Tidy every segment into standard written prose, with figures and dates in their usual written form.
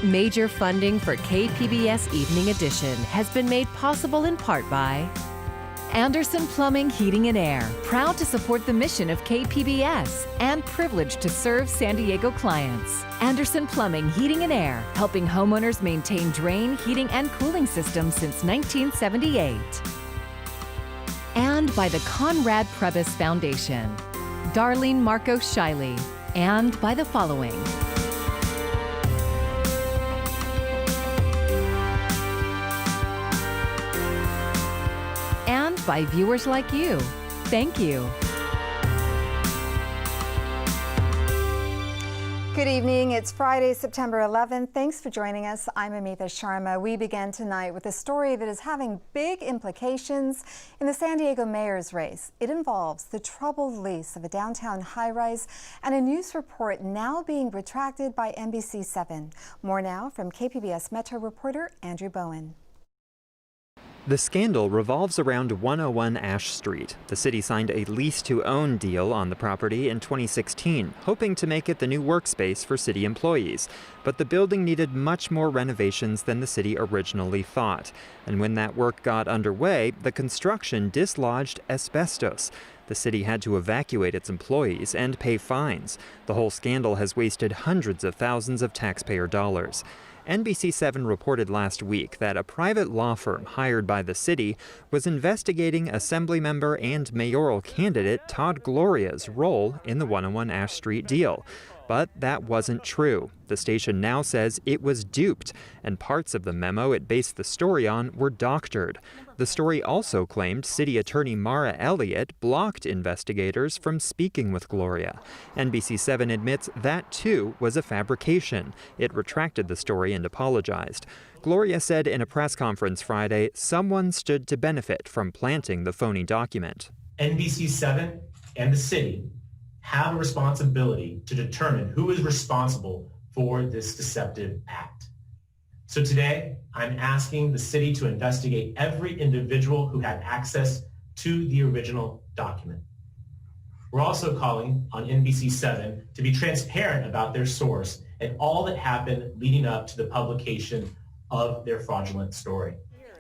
Major funding for KPBS Evening Edition has been made possible in part by Anderson Plumbing, Heating and Air, proud to support the mission of KPBS and privileged to serve San Diego clients. Anderson Plumbing, Heating and Air, helping homeowners maintain drain, heating, and cooling systems since 1978. And by the Conrad Prebys Foundation, Darlene Marco Shiley, and by the following. And by viewers like you. Thank you. Good evening. It's Friday, September 11th. Thanks for joining us. I'm Amita Sharma. We begin tonight with a story that is having big implications in the San Diego mayor's race. It involves the troubled lease of a downtown high-rise and a news report now being retracted by NBC7. More now from KPBS Metro reporter Andrew Bowen. The scandal revolves around 101 Ash Street. The city signed a lease-to-own deal on the property in 2016, hoping to make it the new workspace for city employees. But the building needed much more renovations than the city originally thought. And when that work got underway, the construction dislodged asbestos. The city had to evacuate its employees and pay fines. The whole scandal has wasted hundreds of thousands of taxpayer dollars. NBC7 reported last week that a private law firm hired by the city was investigating Assemblymember and mayoral candidate Todd Gloria's role in the 101 Ash Street deal. But that wasn't true. The station now says it was duped, and parts of the memo it based the story on were doctored. The story also claimed City Attorney Mara Elliott blocked investigators from speaking with Gloria. NBC7 admits that, too, was a fabrication. It retracted the story and apologized. Gloria said in a press conference Friday, someone stood to benefit from planting the phony document. NBC7 and the city have a responsibility to determine who is responsible for this deceptive act. So today, I'm asking the city to investigate every individual who had access to the original document. We're also calling on NBC7 to be transparent about their source and all that happened leading up to the publication of their fraudulent story.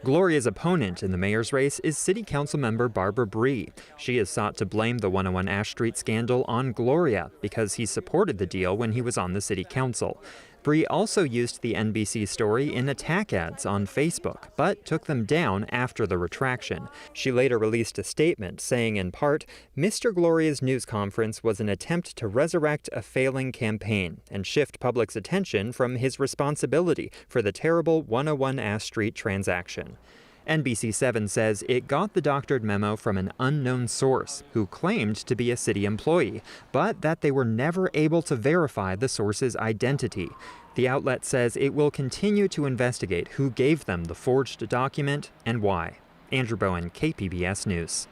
Gloria's opponent in the mayor's race is City Council member Barbara Bree. She has sought to blame the 101 Ash Street scandal on Gloria because he supported the deal when he was on the city council. Bree also used the NBC story in attack ads on Facebook, but took them down after the retraction. She later released a statement saying, in part, Mr. Gloria's news conference was an attempt to resurrect a failing campaign and shift public's attention from his responsibility for the terrible 101 Ash Street transaction. NBC7 says it got the doctored memo from an unknown source who claimed to be a city employee, but that they were never able to verify the source's identity. The outlet says it will continue to investigate who gave them the forged document and why. Andrew Bowen, KPBS News.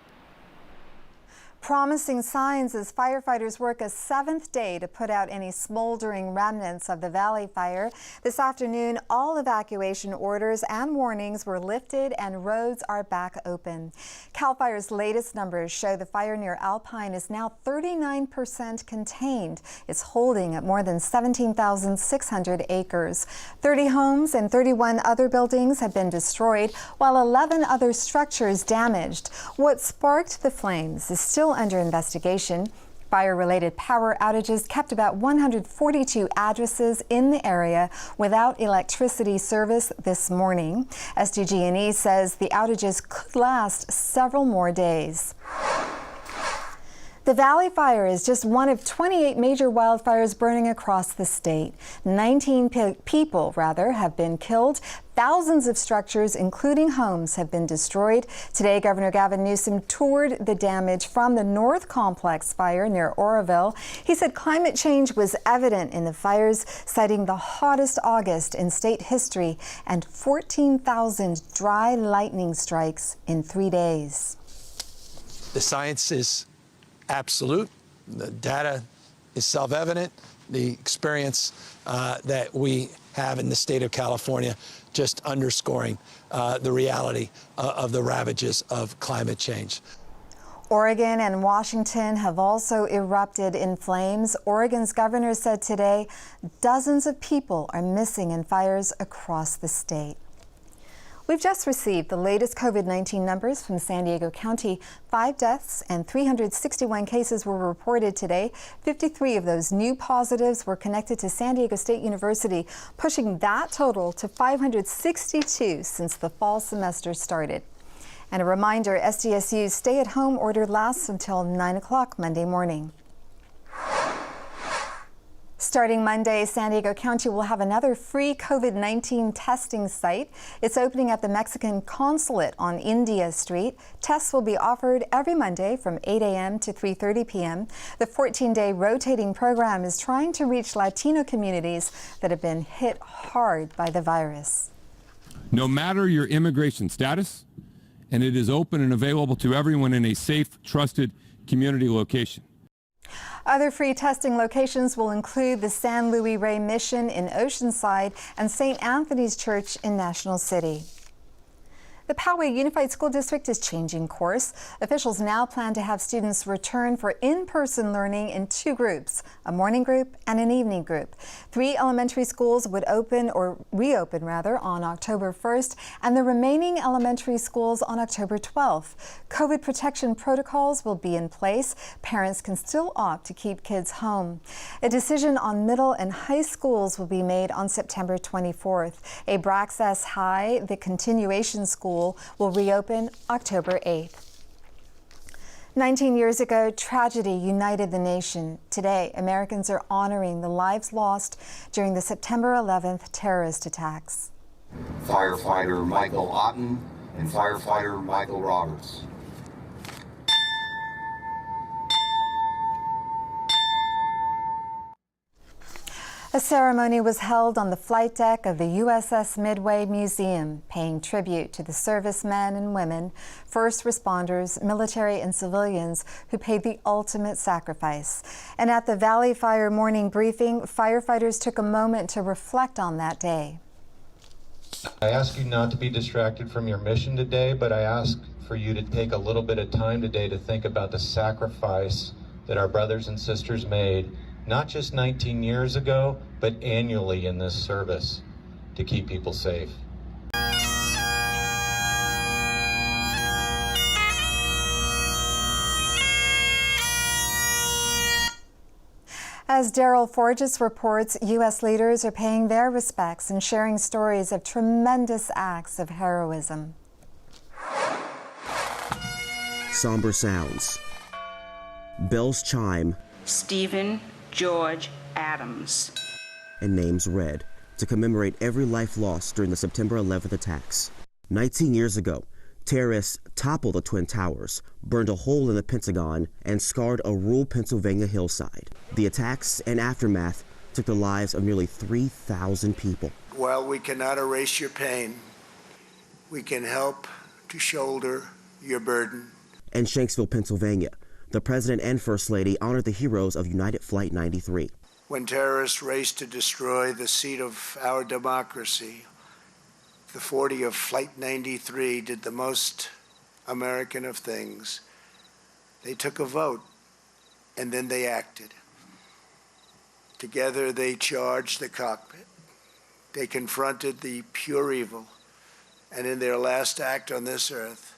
Promising signs as firefighters work a seventh day to put out any smoldering remnants of the Valley Fire. This afternoon, all evacuation orders and warnings were lifted and roads are back open. CAL FIRE's latest numbers show the fire near Alpine is now 39% contained. It's holding at more than 17,600 acres. 30 homes and 31 other buildings have been destroyed, while 11 other structures damaged. What sparked the flames is still under investigation. Fire-related power outages kept about 142 addresses in the area without electricity service this morning. SDG&E says the outages could last several more days. The Valley Fire is just one of 28 major wildfires burning across the state. 19 people have been killed. Thousands of structures, including homes, have been destroyed. Today, Governor Gavin Newsom toured the damage from the North Complex fire near Oroville. He said climate change was evident in the fires, citing the hottest August in state history and 14,000 dry lightning strikes in 3 days. The science is absolute. The data is self-evident. The experience that we have in the state of California just underscoring the reality of the ravages of climate change. Oregon and Washington have also erupted in flames. Oregon's governor said today dozens of people are missing in fires across the state. We've just received the latest COVID-19 numbers from San Diego County. 5 deaths and 361 cases were reported today. 53 of those new positives were connected to San Diego State University, pushing that total to 562 since the fall semester started. And a reminder, SDSU's stay-at-home order lasts until 9 o'clock Monday morning. Starting Monday, San Diego County will have another free COVID-19 testing site. It's opening at the Mexican Consulate on India Street. Tests will be offered every Monday from 8 a.m. to 3:30 p.m. The 14-day rotating program is trying to reach Latino communities that have been hit hard by the virus. No matter your immigration status, and it is open and available to everyone in a safe, trusted community location. Other free testing locations will include the San Luis Rey Mission in Oceanside and St. Anthony's Church in National City. The Poway Unified School District is changing course. Officials now plan to have students return for in-person learning in 2 groups, a morning group and an evening group. 3 elementary schools would reopen on October 1st, and the remaining elementary schools on October 12th. COVID protection protocols will be in place. Parents can still opt to keep kids home. A decision on middle and high schools will be made on September 24th. A Braxas High, the continuation school, will reopen October 8th. 19 years ago, tragedy united the nation. Today, Americans are honoring the lives lost during the September 11th terrorist attacks. Firefighter Michael Otten and firefighter Michael Roberts. A ceremony was held on the flight deck of the USS Midway Museum, paying tribute to the servicemen and women, first responders, military and civilians who paid the ultimate sacrifice. And at the Valley Fire morning briefing, firefighters took a moment to reflect on that day. I ask you not to be distracted from your mission today, but I ask for you to take a little bit of time today to think about the sacrifice that our brothers and sisters made, not just 19 years ago, but annually in this service to keep people safe. As Daryl Forges reports, U.S. leaders are paying their respects and sharing stories of tremendous acts of heroism. Somber sounds. Bells chime. Stephen George Adams. And names read to commemorate every life lost during the September 11th attacks. 19 years ago, terrorists toppled the Twin Towers, burned a hole in the Pentagon, and scarred a rural Pennsylvania hillside. The attacks and aftermath took the lives of nearly 3,000 people. While we cannot erase your pain, we can help to shoulder your burden. In Shanksville, Pennsylvania, the President and First Lady honored the heroes of United Flight 93. When terrorists raced to destroy the seat of our democracy, the 40 of Flight 93 did the most American of things. They took a vote, and then they acted. Together, they charged the cockpit. They confronted the pure evil, and in their last act on this earth,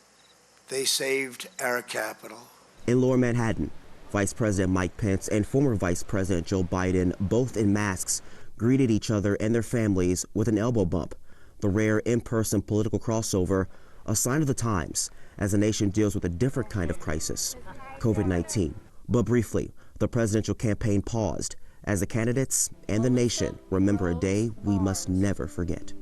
they saved our capital. In Lower Manhattan, Vice President Mike Pence and former Vice President Joe Biden, both in masks, greeted each other and their families with an elbow bump, the rare in-person political crossover, a sign of the times as the nation deals with a different kind of crisis, COVID-19. But briefly, the presidential campaign paused as the candidates and the nation remember a day we must never forget.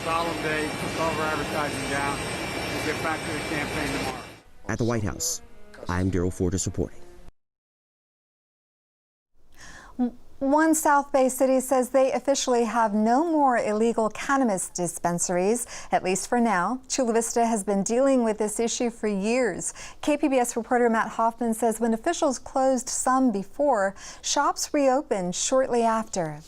Solemn day, put all of our advertising down, and get back to the campaign tomorrow. At the White House, I'm Daryl Forges reporting. One South Bay city says they officially have no more illegal cannabis dispensaries, at least for now. Chula Vista has been dealing with this issue for years. KPBS reporter Matt Hoffman says when officials closed some before, shops reopened shortly after.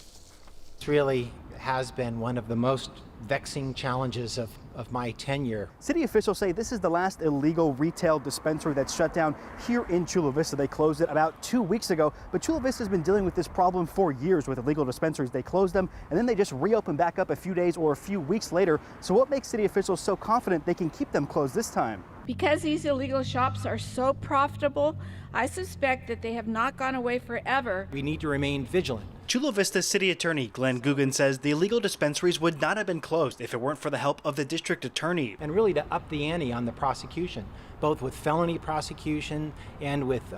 It really has been one of the most vexing challenges of of my tenure. City officials say this is the last illegal retail dispensary that's shut down here in Chula Vista. They closed it about 2 weeks ago, but Chula Vista has been dealing with this problem for years with illegal dispensaries. They closed them and then they just reopen back up a few days or a few weeks later. So what makes city officials so confident they can keep them closed this time? Because these illegal shops are so profitable, I suspect that they have not gone away forever. We need to remain vigilant. Chula Vista City Attorney Glenn Guggen says the illegal dispensaries would not have been closed if it weren't for the help of the district attorney. And really to up the ante on the prosecution, both with felony prosecution and with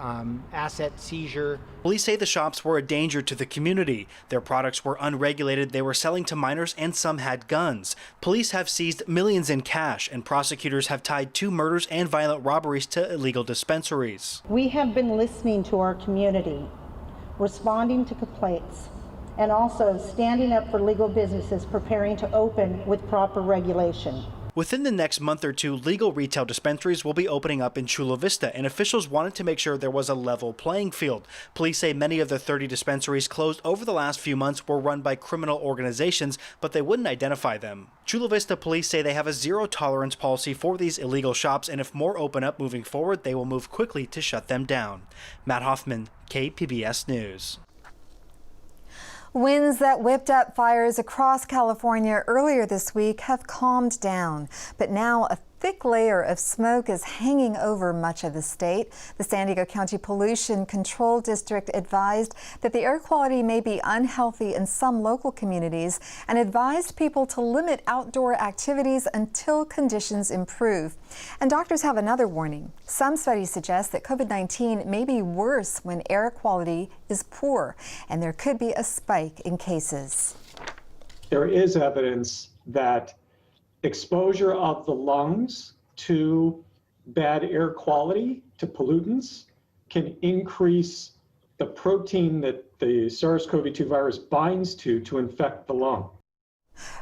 asset seizure. Police say the shops were a danger to the community. Their products were unregulated, they were selling to minors, and some had guns. Police have seized millions in cash, and prosecutors have tied 2 murders and violent robberies to illegal dispensaries. We have been listening to our community, responding to complaints, and also standing up for legal businesses preparing to open with proper regulation. Within the next month or 2, legal retail dispensaries will be opening up in Chula Vista, and officials wanted to make sure there was a level playing field. Police say many of the 30 dispensaries closed over the last few months were run by criminal organizations, but they wouldn't identify them. Chula Vista police say they have a zero-tolerance policy for these illegal shops, and if more open up moving forward, they will move quickly to shut them down. Matt Hoffman, KPBS News. Winds that whipped up fires across California earlier this week have calmed down, but now a thick layer of smoke is hanging over much of the state. The San Diego County Pollution Control District advised that the air quality may be unhealthy in some local communities and advised people to limit outdoor activities until conditions improve. And doctors have another warning. Some studies suggest that COVID-19 may be worse when air quality is poor, and there could be a spike in cases. There is evidence that exposure of the lungs to bad air quality, to pollutants, can increase the protein that the SARS-CoV-2 virus binds to infect the lung.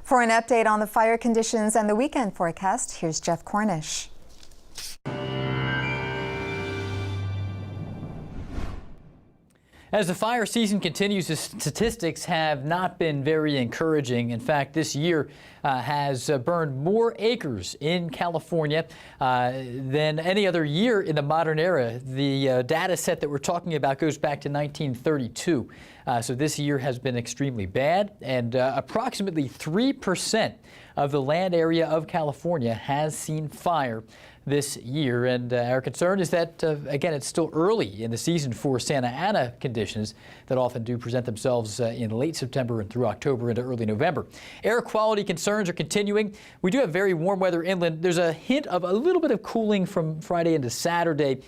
For an update on the fire conditions and the weekend forecast, here's Jeff Cornish. As the fire season continues, the statistics have not been very encouraging. In fact, this year has burned more acres in California than any other year in the modern era. The data set that we're talking about goes back to 1932. So this year has been extremely bad, and approximately 3% of the land area of California has seen fire this year. And our concern is that, again, it's still early in the season for Santa Ana conditions that often do present themselves in late September and through October into early November. Air quality concerns are continuing. We do have very warm weather inland. There's a hint of a little bit of cooling from Friday into Saturday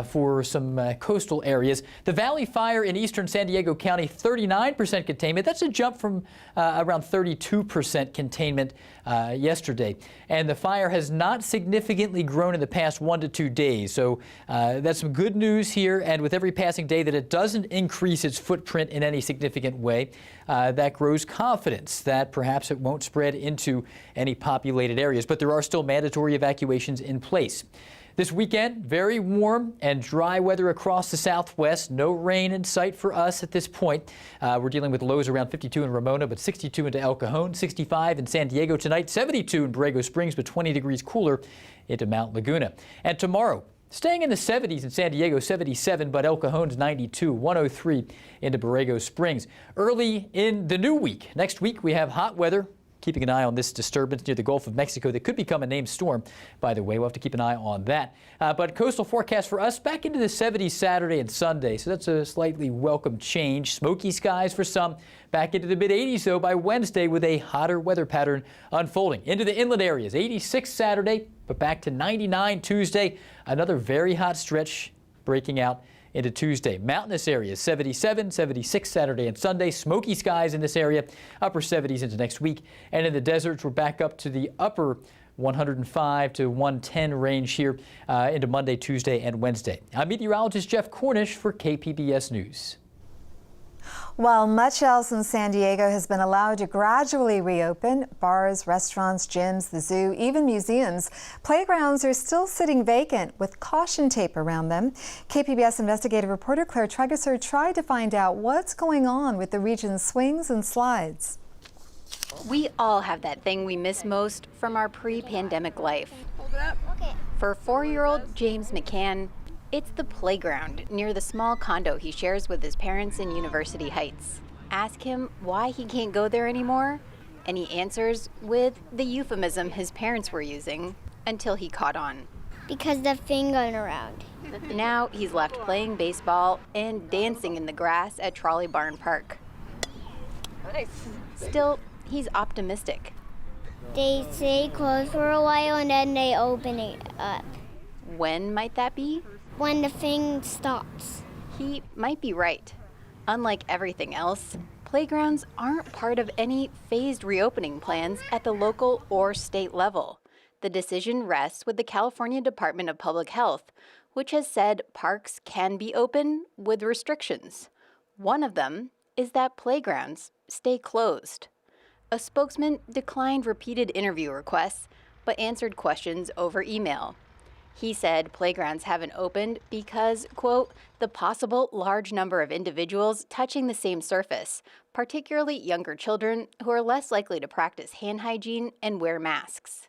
for some coastal areas. The Valley Fire in eastern San Diego County, 39% containment. That's a jump from around 32% containment yesterday. And the fire has not significantly grown in the past 1 to 2 days. So that's some good news here. And with every passing day that it doesn't increase its footprint in any significant way, that grows confidence that perhaps it won't spread into any populated areas. But there are still mandatory evacuations in place. This weekend, very warm and dry weather across the southwest. No rain in sight for us at this point. We're dealing with lows around 52 in Ramona, but 62 into El Cajon, 65 in San Diego tonight, 72 in Borrego Springs, but 20 degrees cooler into Mount Laguna. And tomorrow, staying in the 70s in San Diego, 77, but El Cajon's 92, 103 into Borrego Springs. Early in the new week, next week, we have hot weather. Keeping an eye on this disturbance near the Gulf of Mexico that could become a named storm, by the way. We'll have to keep an eye on that. But coastal forecast for us back into the 70s Saturday and Sunday, so that's a slightly welcome change. Smoky skies for some. Back into the mid-80s, though, by Wednesday with a hotter weather pattern unfolding. Into the inland areas, 86 Saturday, but back to 99 Tuesday. Another very hot stretch breaking out into Tuesday. Mountainous areas, 77, 76 Saturday and Sunday. Smoky skies in this area, upper 70s into next week. And in the deserts, we're back up to the upper 105 to 110 range here into Monday, Tuesday, and Wednesday. I'm meteorologist Jeff Cornish for KPBS News. While much else in San Diego has been allowed to gradually reopen, bars, restaurants, gyms, the zoo, even museums, playgrounds are still sitting vacant with caution tape around them. KPBS investigative reporter Claire Tregeser tried to find out what's going on with the region's swings and slides. We all have that thing we miss most from our pre-pandemic life. Hold it up. Okay. For 4-year-old James McCann, it's the playground near the small condo he shares with his parents in University Heights. Ask him why he can't go there anymore, and he answers with the euphemism his parents were using until he caught on. Because the thing going around. Now he's left playing baseball and dancing in the grass at Trolley Barn Park. Nice. Still, he's optimistic. They stay closed for a while and then they open it up. When might that be? When the thing stops. He might be right. Unlike everything else, playgrounds aren't part of any phased reopening plans at the local or state level. The decision rests with the California Department of Public Health, which has said parks can be open with restrictions. One of them is that playgrounds stay closed. A spokesman declined repeated interview requests, but answered questions over email. He said playgrounds haven't opened because, quote, the possible large number of individuals touching the same surface, particularly younger children who are less likely to practice hand hygiene and wear masks.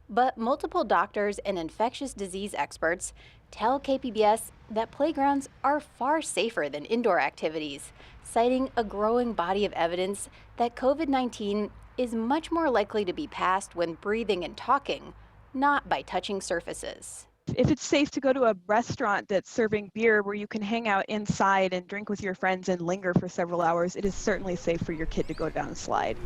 But multiple doctors and infectious disease experts tell KPBS that playgrounds are far safer than indoor activities, citing a growing body of evidence that COVID-19 is much more likely to be passed when breathing and talking, not by touching surfaces. If it's safe to go to a restaurant that's serving beer where you can hang out inside and drink with your friends and linger for several hours, it is certainly safe for your kid to go down a slide.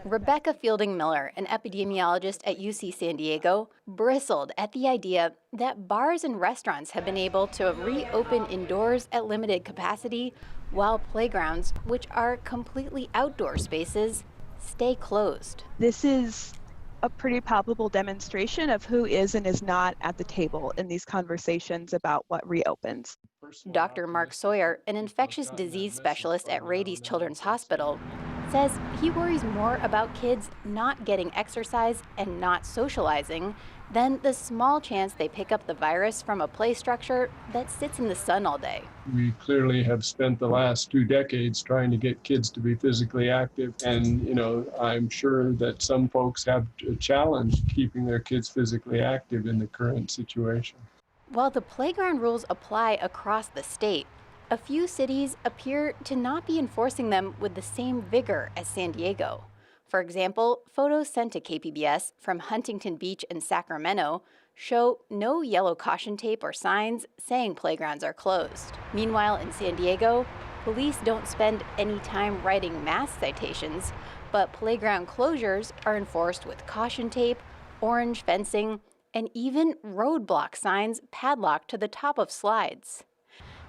Rebecca Fielding Miller, an epidemiologist at UC San Diego, bristled at the idea that bars and restaurants have been able to reopen indoors at limited capacity, while playgrounds, which are completely outdoor spaces, stay closed. This is a pretty palpable demonstration of who is and is not at the table in these conversations about what reopens. Dr. Mark Sawyer, an infectious disease specialist at Rady's Children's Hospital, says he worries more about kids not getting exercise and not socializing than the small chance they pick up the virus from a play structure that sits in the sun all day. We clearly have spent the last 2 decades trying to get kids to be physically active. And, I'm sure that some folks have a challenge keeping their kids physically active in the current situation. While the playground rules apply across the state, a few cities appear to not be enforcing them with the same vigor as San Diego. For example, photos sent to KPBS from Huntington Beach and Sacramento show no yellow caution tape or signs saying playgrounds are closed. Meanwhile, in San Diego, police don't spend any time writing mask citations, but playground closures are enforced with caution tape, orange fencing, and even roadblock signs padlocked to the top of slides.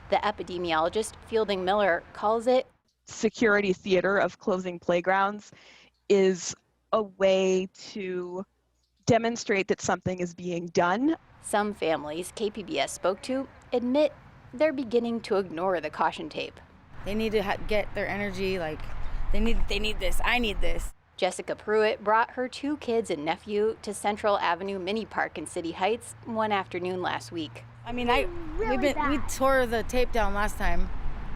The epidemiologist Fielding Miller calls it security theater of closing playgrounds is a way to demonstrate that something is being done. Some families KPBS spoke to admit they're beginning to ignore the caution tape. They need to get their energy, like they need this, I need this. Jessica Pruitt brought her 2 kids and nephew to Central Avenue Mini Park in City Heights one afternoon last week. I mean, we tore the tape down last time.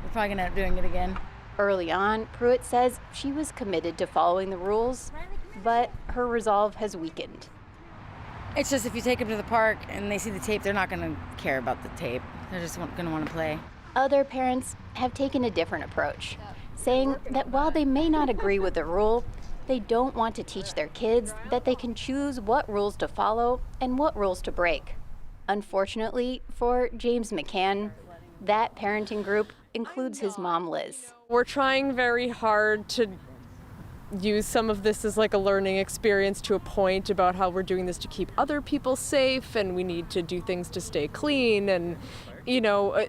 We're probably gonna end up doing it again. Early on, Pruitt says she was committed to following the rules, but her resolve has weakened. It's just if you take them to the park and they see the tape, they're not gonna care about the tape. They're just gonna wanna play. Other parents have taken a different approach, saying that while they may not agree with the rule, they don't want to teach their kids that they can choose what rules to follow and what rules to break. Unfortunately for James McCann, that parenting group includes his mom, Liz. We're trying very hard to use some of this as like a learning experience to a point about how we're doing this to keep other people safe, and we need to do things to stay clean, and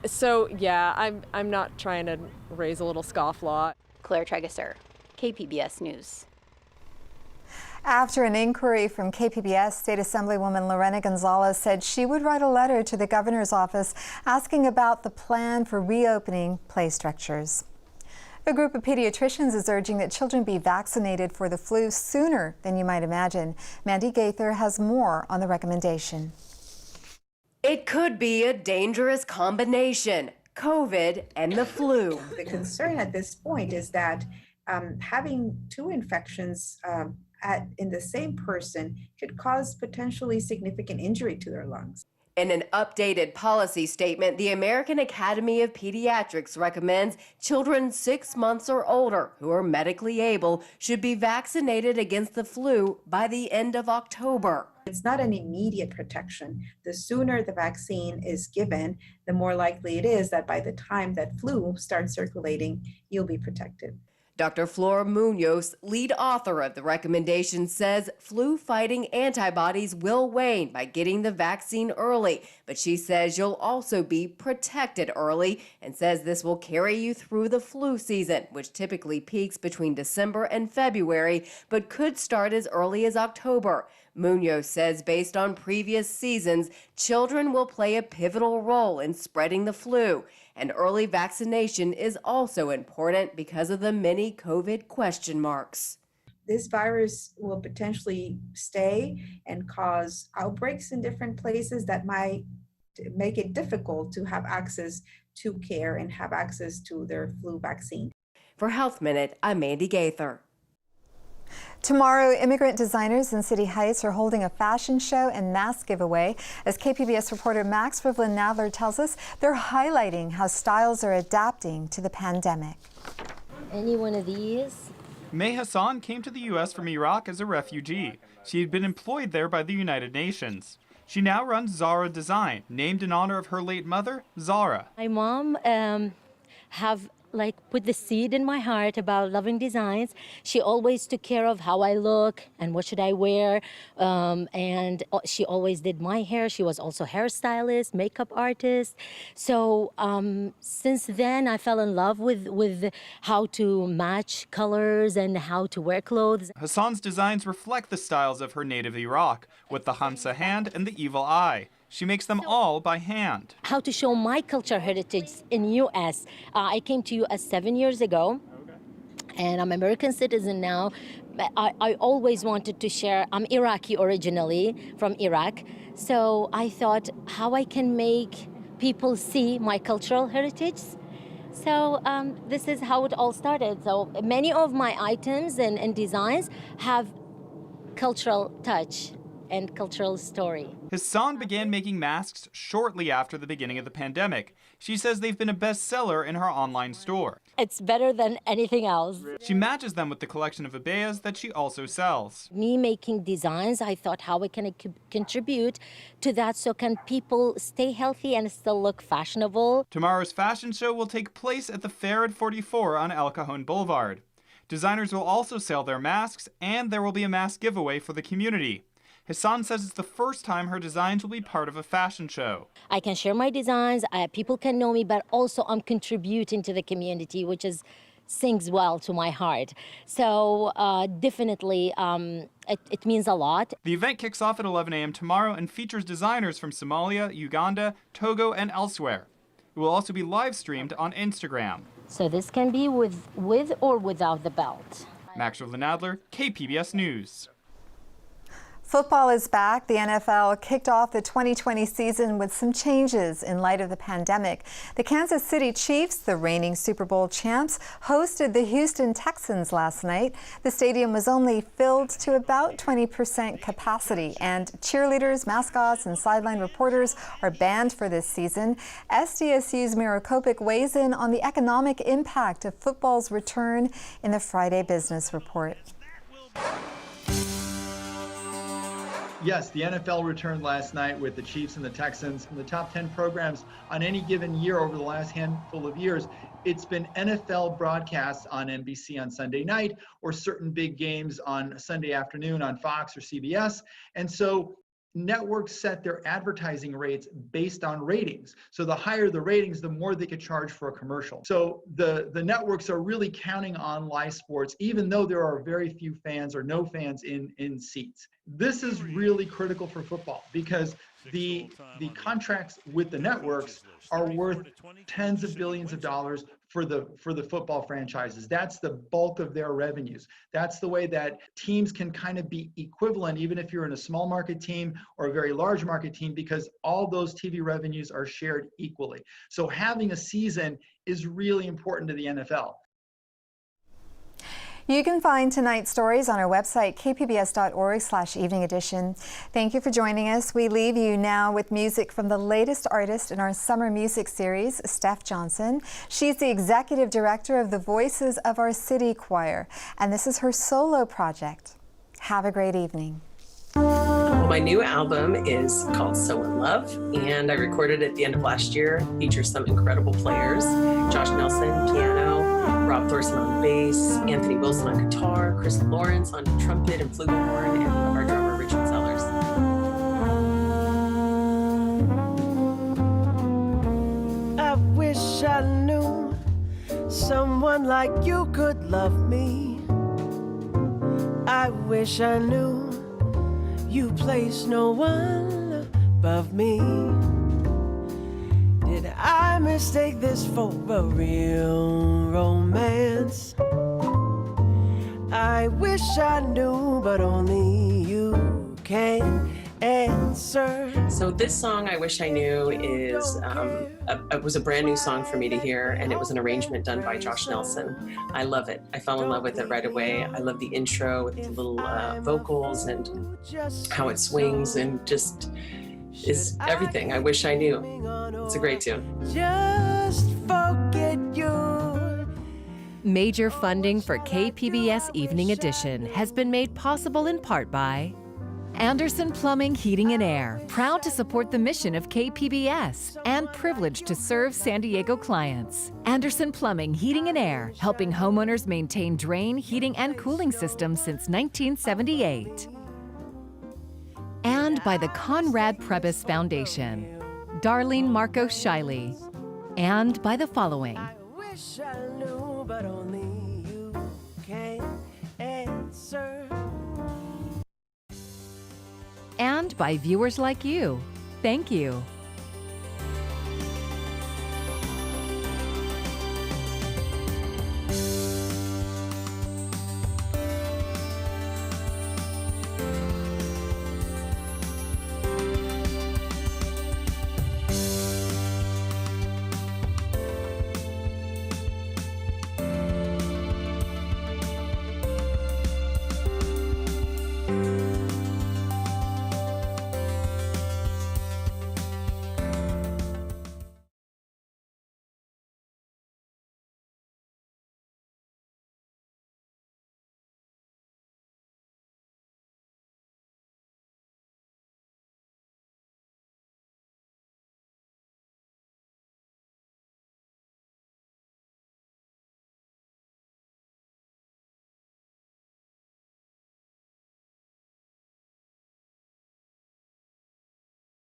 so yeah, I'm not trying to raise a little scofflaw. Claire Tregesser, KPBS News. After an inquiry from KPBS, State Assemblywoman Lorena Gonzalez said she would write a letter to the governor's office asking about the plan for reopening play structures. A group of pediatricians is urging that children be vaccinated for the flu sooner than you might imagine. Mandy Gaither has more on the recommendation. It could be a dangerous combination, COVID and the flu. The concern at this point is that having two infections in the same person could cause potentially significant injury to their lungs. In an updated policy statement, the American Academy of Pediatrics recommends children 6 months or older who are medically able should be vaccinated against the flu by the end of October. It's not an immediate protection. The sooner the vaccine is given, the more likely it is that by the time that flu starts circulating, you'll be protected. Dr. Flor Munoz, lead author of the recommendation, says flu-fighting antibodies will wane by getting the vaccine early, but she says you'll also be protected early and says this will carry you through the flu season, which typically peaks between December and February, but could start as early as October. Munoz says based on previous seasons, children will play a pivotal role in spreading the flu. And early vaccination is also important because of the many COVID question marks. This virus will potentially stay and cause outbreaks in different places that might make it difficult to have access to care and have access to their flu vaccine. For Health Minute, I'm Mandy Gaither. Tomorrow, immigrant designers in City Heights are holding a fashion show and mask giveaway. As KPBS reporter Max Rivlin-Nadler tells us, they're highlighting how styles are adapting to the pandemic. Any one of these? May Hassan came to the U.S. from Iraq as a refugee. She had been employed there by the United Nations. She now runs Zara Design, named in honor of her late mother, Zara. My mom have put the seed in my heart about loving designs. She always took care of how I look and what should I wear. And she always did my hair. She was also hairstylist, makeup artist. So since then, I fell in love with how to match colors and how to wear clothes. Hassan's designs reflect the styles of her native Iraq, with the Hamsa hand and the evil eye. She makes them all by hand. How to show my culture heritage in U.S. I came to U.S. 7 years ago, and I'm an American citizen now. I always wanted to share. I'm Iraqi originally, from Iraq. So I thought how I can make people see my cultural heritage. So this is how it all started. So many of my items and designs have cultural touch and cultural story. Hassan began making masks shortly after the beginning of the pandemic. She says they've been a bestseller in her online store. It's better than anything else. She matches them with the collection of abayas that she also sells. Me making designs, I thought how I can contribute to that so can people stay healthy and still look fashionable. Tomorrow's fashion show will take place at the Fair at 44 on El Cajon Boulevard. Designers will also sell their masks, and there will be a mask giveaway for the community. Hassan says it's the first time her designs will be part of a fashion show. I can share my designs, people can know me, but also I'm contributing to the community, which sings well to my heart. So definitely, it means a lot. The event kicks off at 11 a.m. tomorrow and features designers from Somalia, Uganda, Togo, and elsewhere. It will also be live streamed on Instagram. So this can be with or without the belt. Max Rivlin-Nadler, KPBS News. Football is back. The NFL kicked off the 2020 season with some changes in light of the pandemic. The Kansas City Chiefs, the reigning Super Bowl champs, hosted the Houston Texans last night. The stadium was only filled to about 20% capacity, and cheerleaders, mascots, and sideline reporters are banned for this season. SDSU's Mira Kopik weighs in on the economic impact of football's return in the Friday Business Report. Yes, the NFL returned last night with the Chiefs and the Texans. In the top 10 programs on any given year over the last handful of years, it's been NFL broadcasts on NBC on Sunday night or certain big games on Sunday afternoon on Fox or CBS. And so networks set their advertising rates based on ratings. So the higher the ratings, the more they could charge for a commercial. So the networks are really counting on live sports, even though there are very few fans or no fans in seats. This is really critical for football because the contracts with the networks are worth tens of billions of dollars for the football franchises. That's the bulk of their revenues. That's the way that teams can kind of be equivalent, even if you're in a small market team or a very large market team, because all those TV revenues are shared equally. So having a season is really important to the NFL. You can find tonight's stories on our website, kpbs.org/evening edition. Thank you for joining us. We leave you now with music from the latest artist in our summer music series, Steph Johnson. She's the executive director of the Voices of Our City Choir, and this is her solo project. Have a great evening. Well, my new album is called So in Love, and I recorded it at the end of last year. It features some incredible players: Josh Nelson, piano, Rob Thorson on bass, Anthony Wilson on guitar, Chris Lawrence on trumpet and flugelhorn, and our drummer, Richard Sellers. I wish I knew someone like you could love me. I wish I knew you place no one above me. Did I mistake this for a real romance? I wish I knew, but only you can answer. So this song, I Wish I Knew, is it was a brand new song for me to hear, and it was an arrangement done by Josh Nelson. I love it. I fell in love with it right away. I love the intro with the little vocals and how it swings and just is everything. I wish I knew. It's a great tune. Just forget you. Major funding for KPBS Evening Edition has been made possible in part by Anderson Plumbing, Heating and Air, proud to support the mission of KPBS and privileged to serve San Diego clients. Anderson Plumbing, Heating and Air, helping homeowners maintain drain, heating, and cooling systems since 1978. And by the Conrad Prebys Foundation, Darlene Marcos Shiley, and by the following. I wish I knew, but only you can answer. And by viewers like you. Thank you.